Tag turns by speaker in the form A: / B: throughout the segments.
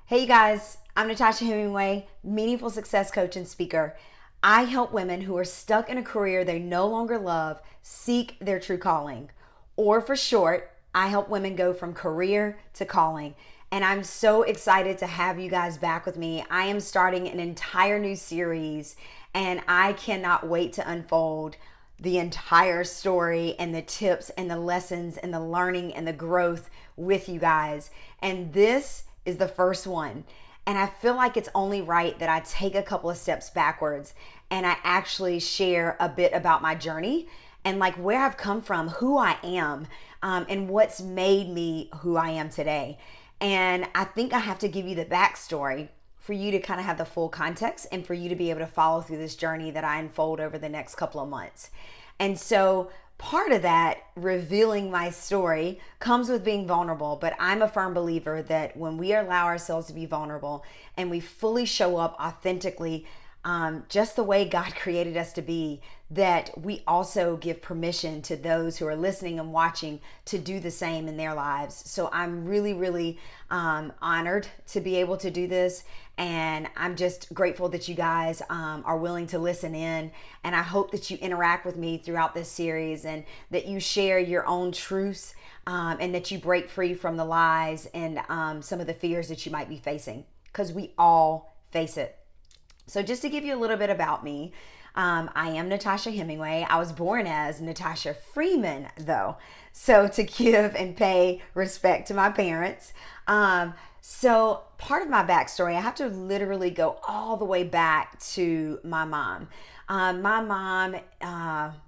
A: Hey you guys, I'm Natasha Hemingway, meaningful success coach and speaker. I help women who are stuck in a career they no longer love seek their true calling. Or for short, I help women go from career to calling. And I'm so excited to have you guys back with me. I am starting an entire new series and I cannot wait to unfold the entire story and the tips and the lessons and the learning and the growth with you guys. And this is the first one. And I feel like it's only right that I take a couple of steps backwards and I actually share a bit about my journey and like where I've come from, who I am, and what's made me who I am today. And I think I have to give you the backstory for you to kind of have the full context and for you to be able to follow through this journey that I unfold over the next couple of months. And so part of that revealing my story comes with being vulnerable, but I'm a firm believer that when we allow ourselves to be vulnerable and we fully show up authentically, just the way God created us to be, that we also give permission to those who are listening and watching to do the same in their lives. So I'm really, really honored to be able to do this. And I'm just grateful that you guys are willing to listen in. And I hope that you interact with me throughout this series and that you share your own truths and that you break free from the lies and some of the fears that you might be facing, because we all face it. So just to give you a little bit about me, I am Natasha Hemingway. I was born as Natasha Freeman, though, so to give and pay respect to my parents. So part of my backstory, I have to literally go all the way back to my mom. My mom,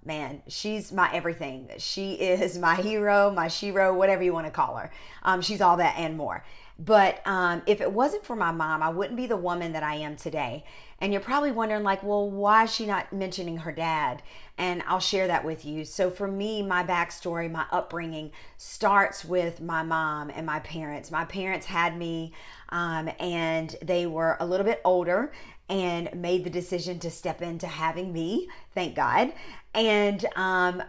A: man, she's my everything. She is my hero, my shero, whatever you want to call her. She's all that and more. But if it wasn't for my mom, I wouldn't be the woman that I am today. And you're probably wondering, like, well, why is she not mentioning her dad? And I'll share that with you. So for me, my backstory, my upbringing starts with my mom and my parents. My parents had me, and they were a little bit older and made the decision to step into having me, thank God. And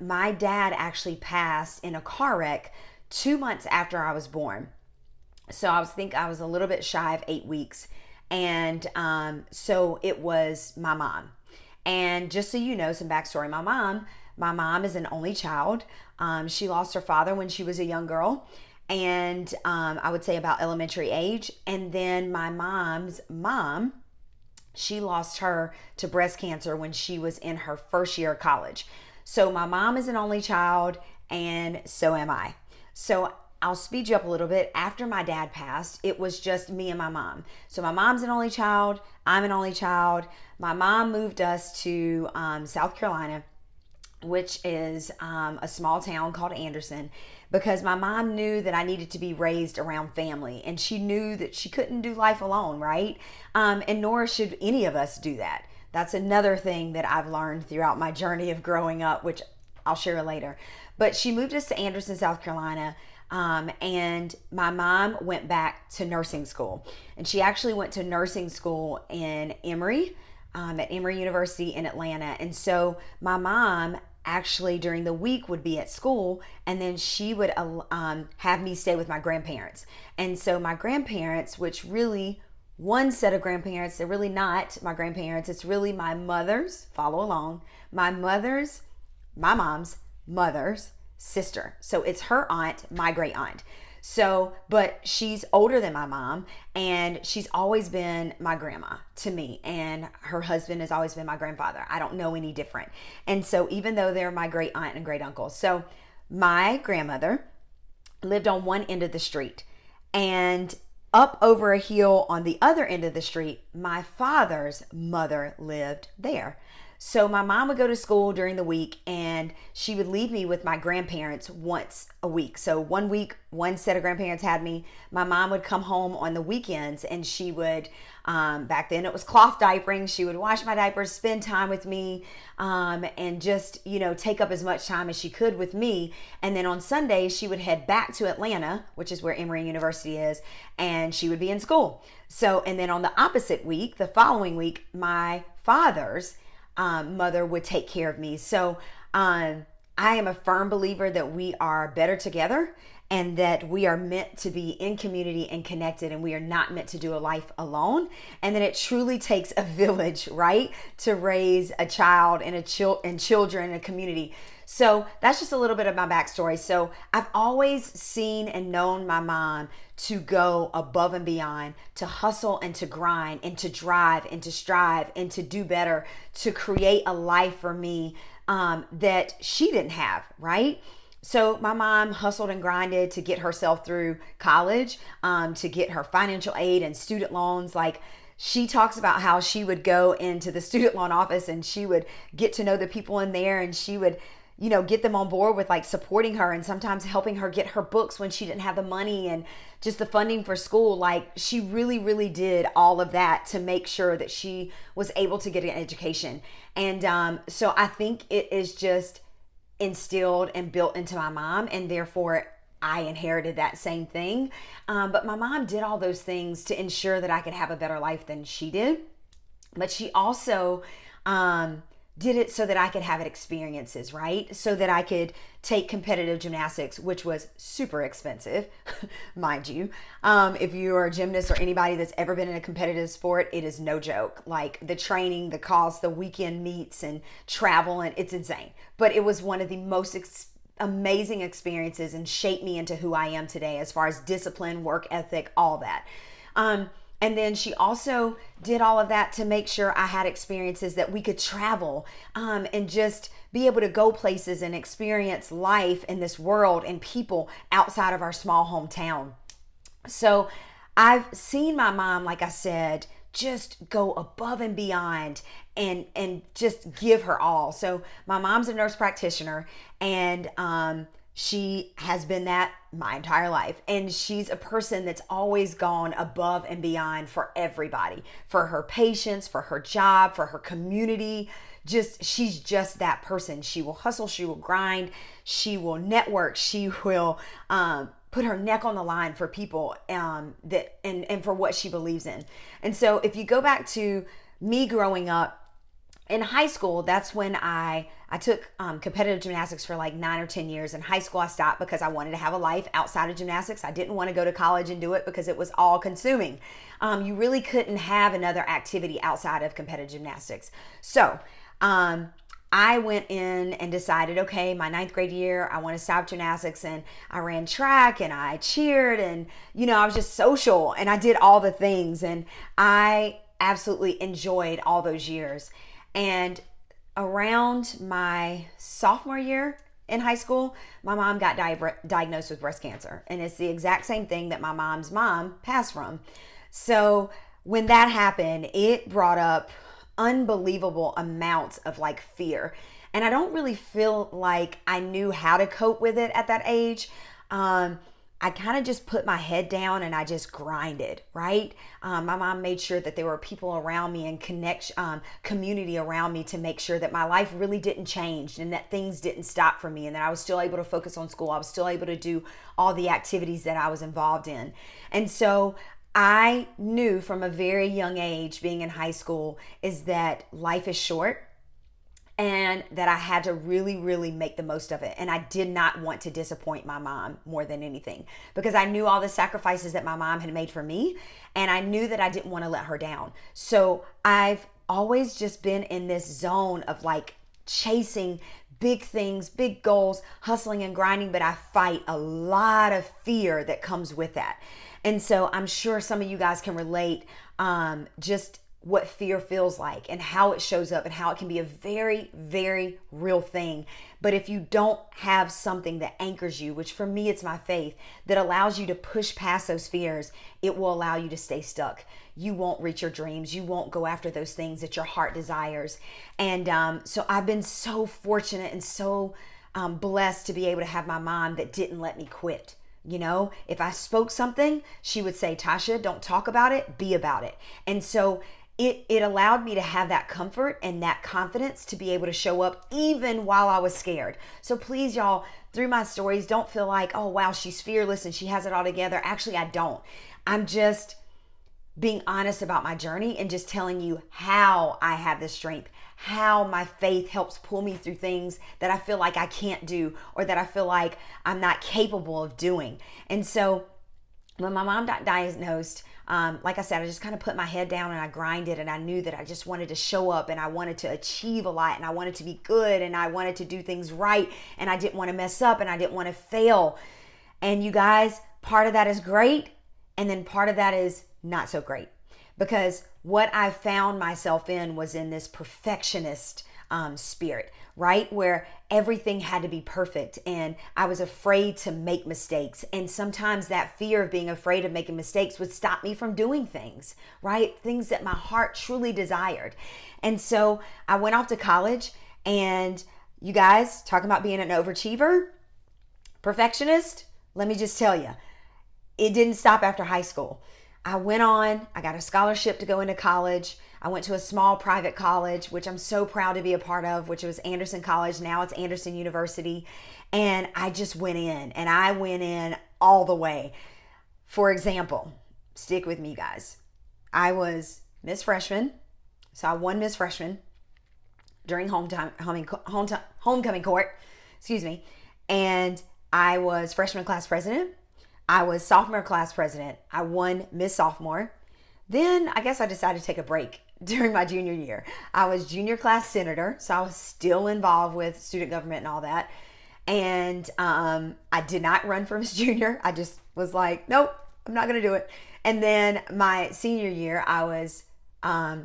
A: my dad actually passed in a car wreck 2 months after I was born. So I was a little bit shy of 8 weeks. And so it was my mom. And just so you know, some backstory, my mom is an only child. She lost her father when she was a young girl. And I would say about elementary age. And then my mom's mom, she lost her to breast cancer when she was in her first year of college. So my mom is an only child, and so am I. So I'll speed you up a little bit. After my dad passed, it was just me and my mom. So my mom's an only child. I'm an only child. My mom moved us to South Carolina, which is a small town called Anderson, because my mom knew that I needed to be raised around family, and she knew that she couldn't do life alone, right? And nor should any of us do that. That's another thing that I've learned throughout my journey of growing up, which I'll share later. But she moved us to Anderson, South Carolina. And my mom went back to nursing school, and she actually went to nursing school in Emory, at Emory University in Atlanta. And so my mom actually during the week would be at school, and then she would have me stay with my grandparents. And so my grandparents, which really one set of grandparents, they're really not my grandparents. It's really my mother's, follow along, my mom's mother's sister. So it's her aunt, my great aunt. So, but she's older than my mom, and she's always been my grandma to me, and her husband has always been my grandfather. I don't know any different. And so even though they're my great aunt and great uncle, so my grandmother lived on one end of the street, and up over a hill on the other end of the street, my father's mother lived there. So my mom would go to school during the week, and she would leave me with my grandparents once a week. So one week, one set of grandparents had me. My mom would come home on the weekends, and she would, back then it was cloth diapering. She would wash my diapers, spend time with me, and just, take up as much time as she could with me. And then on Sundays, she would head back to Atlanta, which is where Emory University is, and she would be in school. So, and then on the opposite week, the following week, my father's mother would take care of me. So I am a firm believer that we are better together and that we are meant to be in community and connected, and we are not meant to do a life alone, and that it truly takes a village, right, to raise a child and children in a community. So that's just a little bit of my backstory. So I've always seen and known my mom to go above and beyond, to hustle and to grind and to drive and to strive and to do better, to create a life for me that she didn't have, right? So my mom hustled and grinded to get herself through college, to get her financial aid and student loans. Like, she talks about how she would go into the student loan office and she would get to know the people in there, and she would, get them on board with like supporting her and sometimes helping her get her books when she didn't have the money and just the funding for school. Like, she really, really did all of that to make sure that she was able to get an education. And so I think it is just instilled and built into my mom, and therefore I inherited that same thing. But my mom did all those things to ensure that I could have a better life than she did. But she also did it so that I could have experiences, right? So that I could take competitive gymnastics, which was super expensive, mind you. If you are a gymnast or anybody that's ever been in a competitive sport, it is no joke. Like, the training, the cost, the weekend meets and travel, and it's insane. But it was one of the most amazing experiences and shaped me into who I am today as far as discipline, work ethic, all that. And then she also did all of that to make sure I had experiences that we could travel and just be able to go places and experience life in this world and people outside of our small hometown. So I've seen my mom, like I said, just go above and beyond and just give her all. So my mom's a nurse practitioner, and she has been that my entire life. And she's a person that's always gone above and beyond for everybody, for her patients, for her job, for her community. She's just that person. She will hustle, she will grind, she will network, she will put her neck on the line for people that and for what she believes in. And so if you go back to me growing up, in high school, that's when I took competitive gymnastics for like 9 or 10 years. In high school, I stopped because I wanted to have a life outside of gymnastics. I didn't want to go to college and do it because it was all consuming. You really couldn't have another activity outside of competitive gymnastics. So I went in and decided, okay, my 9th grade year, I want to stop gymnastics, and I ran track and I cheered, and I was just social and I did all the things, and I absolutely enjoyed all those years. And around my sophomore year in high school, my mom got diagnosed with breast cancer. And it's the exact same thing that my mom's mom passed from. So when that happened, it brought up unbelievable amounts of like fear. And I don't really feel like I knew how to cope with it at that age. I kind of just put my head down and I just grinded, right? My mom made sure that there were people around me and community around me to make sure that my life really didn't change and that things didn't stop for me, and that I was still able to focus on school. I was still able to do all the activities that I was involved in. And so I knew from a very young age, being in high school, is that life is short, and that I had to really, really make the most of it. And I did not want to disappoint my mom more than anything, because I knew all the sacrifices that my mom had made for me, and I knew that I didn't want to let her down. So I've always just been in this zone of like chasing big things, big goals, hustling and grinding, but I fight a lot of fear that comes with that. And so I'm sure some of you guys can relate just what fear feels like and how it shows up and how it can be a very, very real thing. But if you don't have something that anchors you, which for me, it's my faith, that allows you to push past those fears, it will allow you to stay stuck. You won't reach your dreams. You won't go after those things that your heart desires. And so I've been so fortunate and so blessed to be able to have my mom that didn't let me quit. If I spoke something, she would say, Tasha, don't talk about it, be about it. And so it allowed me to have that comfort and that confidence to be able to show up even while I was scared. So please, y'all, through my stories, don't feel like, oh, wow, she's fearless and she has it all together. Actually, I don't. I'm just being honest about my journey and just telling you how I have this strength, how my faith helps pull me through things that I feel like I can't do or that I feel like I'm not capable of doing. And so when my mom got diagnosed, like I said, I just kind of put my head down and I grinded, and I knew that I just wanted to show up and I wanted to achieve a lot and I wanted to be good and I wanted to do things right and I didn't want to mess up and I didn't want to fail. And you guys, part of that is great, and then part of that is not so great, because what I found myself in was in this perfectionist spirit, right? Where everything had to be perfect and I was afraid to make mistakes. And sometimes that fear of being afraid of making mistakes would stop me from doing things, right? Things that my heart truly desired. And so I went off to college, and you guys, talking about being an overachiever, perfectionist, let me just tell you, it didn't stop after high school. I went on, I got a scholarship to go into college. I went to a small private college, which I'm so proud to be a part of, which was Anderson College. Now it's Anderson University. And I just went in, and I went in all the way. For example, stick with me, guys. I was Miss Freshman. So I won Miss Freshman during homecoming court, and I was freshman class president. I was sophomore class president. I won Miss Sophomore. Then I guess I decided to take a break during my junior year. I was junior class senator, so I was still involved with student government and all that. And I did not run for Miss Junior. I just was like, nope, I'm not going to do it. And then my senior year, I was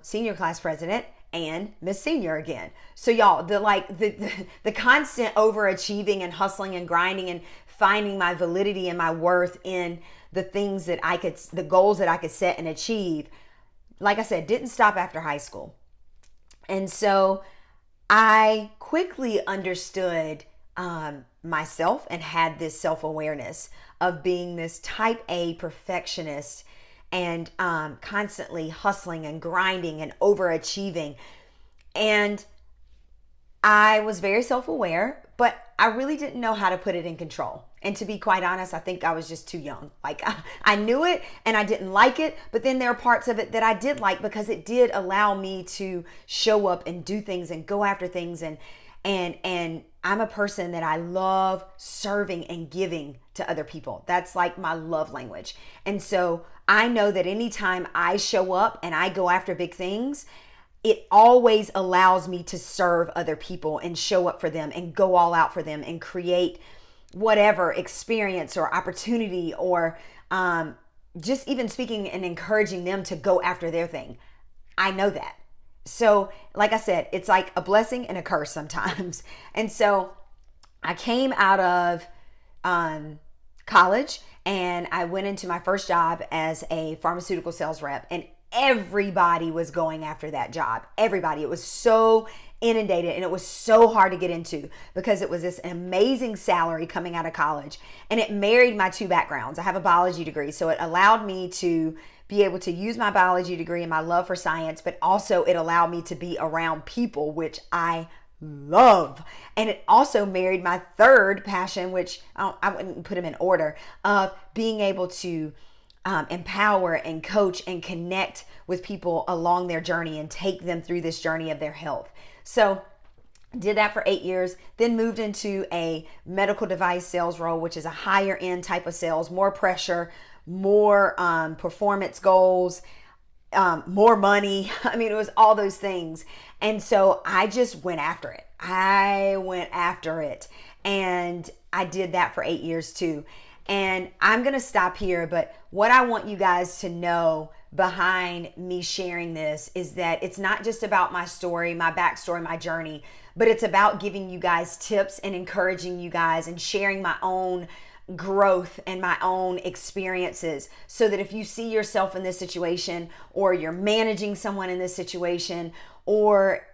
A: senior class president and Miss Senior again. So y'all, the constant overachieving and hustling and grinding and finding my validity and my worth in the things that the goals that I could set and achieve, like I said, didn't stop after high school. And so I quickly understood myself and had this self-awareness of being this type A perfectionist and constantly hustling and grinding and overachieving. And I was very self-aware, but I really didn't know how to put it in control. And to be quite honest, I think I was just too young. Like I knew it and I didn't like it, but then there are parts of it that I did like, because it did allow me to show up and do things and go after things. And I'm a person that I love serving and giving to other people. That's like my love language. And so I know that anytime I show up and I go after big things, it always allows me to serve other people and show up for them and go all out for them and create whatever experience or opportunity, or just even speaking and encouraging them to go after their thing. I know that. So like I said, it's like a blessing and a curse sometimes. And so I came out of college and I went into my first job as a pharmaceutical sales rep, and everybody was going after that job. Everybody. It was so inundated and it was so hard to get into, because it was this amazing salary coming out of college, and it married my two backgrounds. I have a biology degree, so it allowed me to be able to use my biology degree and my love for science, but also it allowed me to be around people, which I love. And it also married my third passion, which I wouldn't put them in order, of being able to empower and coach and connect with people along their journey and take them through this journey of their health. So did that for 8 years, then moved into a medical device sales role, which is a higher end type of sales, more pressure, more performance goals, more money. I mean, it was all those things. And so I just went after it. And I did that for 8 years too. And I'm going to stop here, but what I want you guys to know behind me sharing this is that it's not just about my story, my backstory, my journey, but it's about giving you guys tips and encouraging you guys and sharing my own growth and my own experiences, so that if you see yourself in this situation, or you're managing someone in this situation, or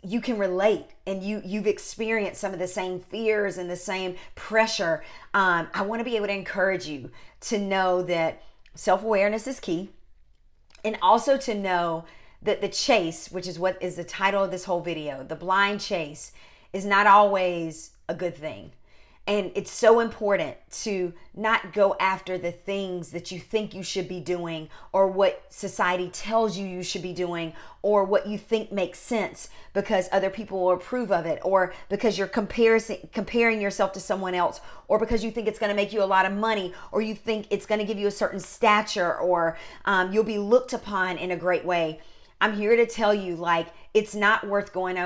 A: you can relate and you've experienced some of the same fears and the same pressure. I want to be able to encourage you to know that self-awareness is key, and also to know that the chase, which is what is the title of this whole video, the blind chase, is not always a good thing. And it's so important to not go after the things that you think you should be doing, or what society tells you you should be doing, or what you think makes sense because other people will approve of it, or because you're comparing yourself to someone else, or because you think it's going to make you a lot of money, or you think it's going to give you a certain stature, or you'll be looked upon in a great way. I'm here to tell you, like, it's not worth going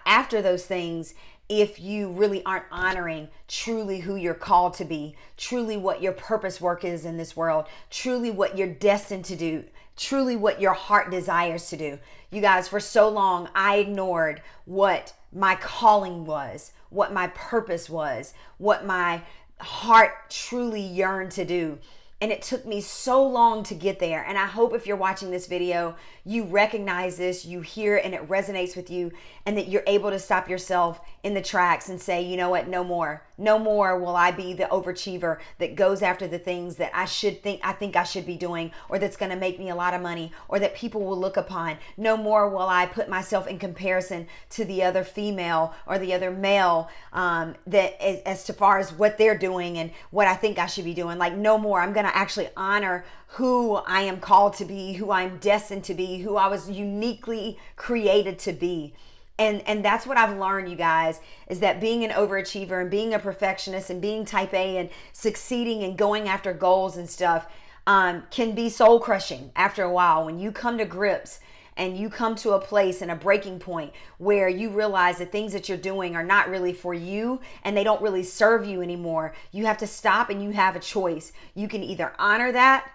A: after those things if you really aren't honoring truly who you're called to be, truly what your purpose work is in this world, truly what you're destined to do, truly what your heart desires to do. You guys, for so long, I ignored what my calling was, what my purpose was, what my heart truly yearned to do. And it took me so long to get there. And I hope if you're watching this video, you recognize this, you hear it, and it resonates with you, and that you're able to stop yourself in the tracks and say, you know what, no more. No more will I be the overachiever that goes after the things that I think I should be doing, or that's going to make me a lot of money, or that people will look upon. No more will I put myself in comparison to the other female or the other male, that as far as what they're doing and what I think I should be doing. Like, no more. I'm going to actually honor who I am called to be, who I'm destined to be, who I was uniquely created to be. And that's what I've learned, you guys, is that being an overachiever and being a perfectionist and being type A and succeeding and going after goals and stuff can be soul crushing after a while. When you come to grips and you come to a place and a breaking point where you realize the things that you're doing are not really for you and they don't really serve you anymore, you have to stop and you have a choice. You can either honor that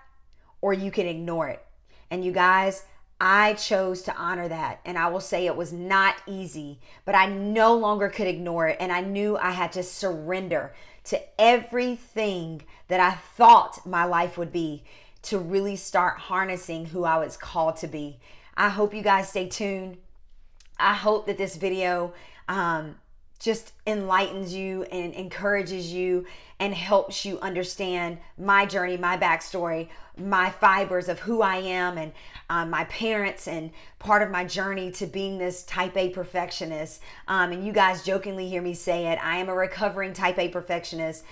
A: or you can ignore it. And you guys, I chose to honor that. And I will say it was not easy, but I no longer could ignore it. And I knew I had to surrender to everything that I thought my life would be to really start harnessing who I was called to be. I hope you guys stay tuned. I hope that this video just enlightens you and encourages you and helps you understand my journey, my backstory, my fibers of who I am, and my parents, and part of my journey to being this type A perfectionist. And you guys jokingly hear me say it, I am a recovering type A perfectionist.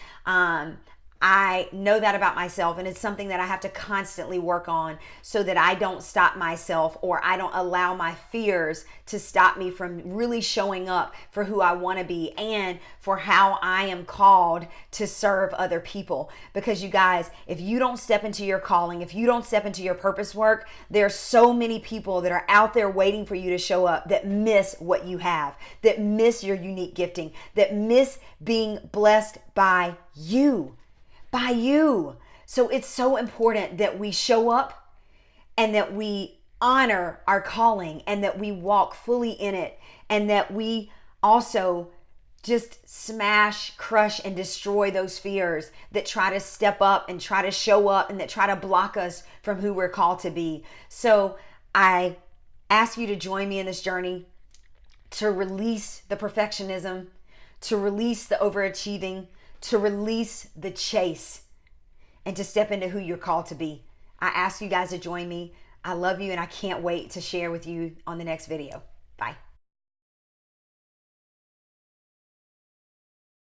A: I know that about myself, and it's something that I have to constantly work on so that I don't stop myself, or I don't allow my fears to stop me from really showing up for who I want to be and for how I am called to serve other people. Because you guys, if you don't step into your calling, if you don't step into your purpose work, there are so many people that are out there waiting for you to show up that miss what you have, that miss your unique gifting, that miss being blessed by you. By you. So it's so important that we show up and that we honor our calling and that we walk fully in it, and that we also just smash, crush, and destroy those fears that try to step up and try to show up and that try to block us from who we're called to be. So I ask you to join me in this journey to release the perfectionism, to release the overachieving, to release the chase, and to step into who you're called to be. I ask you guys to join me. I love you, and I can't wait to share with you on the next video. Bye.